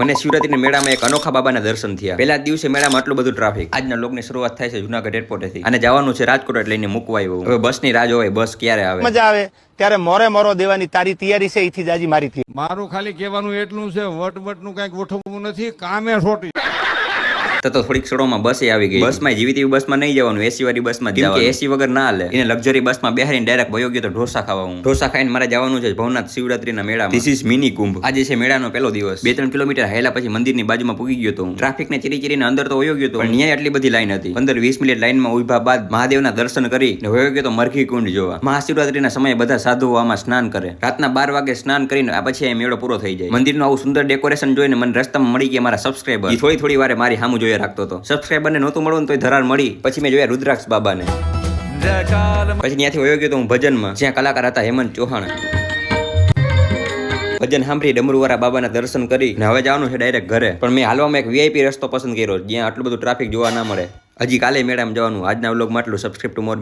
મને શિવરાત્રીના મેળામાં એક અનોખા બાબાના દર્શન થયા. પહેલા દિવસે મેળામાં આટલું બધું ટ્રાફિક. આજના લોકની શરૂઆત થાય છે જુનાગઢ એરપોર્ટેથી અને જવાનું છે રાજકોટ એટલે લઈને મૂકવા આવ્યો. હવે બસની રાહ જોવાય, બસ ક્યારે આવે. મજા આવે ત્યારે મોરે મોરો દેવાની તારી તૈયારી છે, એથી જાજી મારી થી. મારું ખાલી કહેવાનું એટલું છે, વટનું કઈક ગોઠવવું નથી, કામે છોટી. તો થોડીક ક્ષણોમાં બસ આવી ગઈ. બસમાં જીવી તેવી બસમાં નહીં જવાનું, એસી વાળી બસમાં જ જવાનું. એસી વગર ના હાલે. એને લક્ઝરી બસમાં બેહારીને ડાયરેક્ટ ભયો ગયો તો ઢોસા ખાવા. હું ઢોસા ખાઈને મારે જવાનું છે ભવનાથ શિવરાત્રીના મેળામાં. This is mini Kumbh. આજે છે મેળાનો પહેલો દિવસ. 2-3 કિલોમીટર હાલ્યા પછી મંદિરની બાજુમાં પૂગી ગયો તો હું. ટ્રાફિકને ચીરીને અંદર તો વયો ગયો તો, પણ ન્યાય આટલી બધી લાઈન હતી. 15-20 મિનિટ લાઈનમાં ઉભા બાદ મહાદેવના દર્શન કરી વયો ગયો તો મરઘી કુંડ જોવા. મહાશિવરાત્રીના સમયે બધા સાધુઓ આમાં સ્નાન કરે. રાતના 12 વાગે સ્નાન કરીને આ પછી મેળો પૂરો થઈ જાય. મંદિરનું આવું સુંદર ડેકોરેશન જોઈને મને રસ્તામાં મળી ગયા મારા સબસ્ક્રાઈબર. થોડી વારે મારી સામું જોયા રાખતો હતો. સબસ્ક્રાઈબરને નહોતું મળવું તો ધરાર મળી. પછી મેં જોયા રુદ્રાક્ષ બાબાને. પછી ત્યાંથી વયો ગયો તો હું ભજનમાં, જ્યાં કલાકાર હતા હેમંત ચૌહાણ. ભજન સાંભળી ડમરુવાળા બાબાના દર્શન કરી હવે જવાનું છે ડાયરેક્ટ ઘરે. પણ મેં હાલવામાં એક વીઆઈપી રસ્તો પસંદ કર્યો, જ્યાં આટલું બધું ટ્રાફિક જોવા ના મળે. હજી કાલે મેળામાં જવાનું. આજના વ્લોગમાં આટલું. સબસ્ક્રાઇબ ટુ મોર.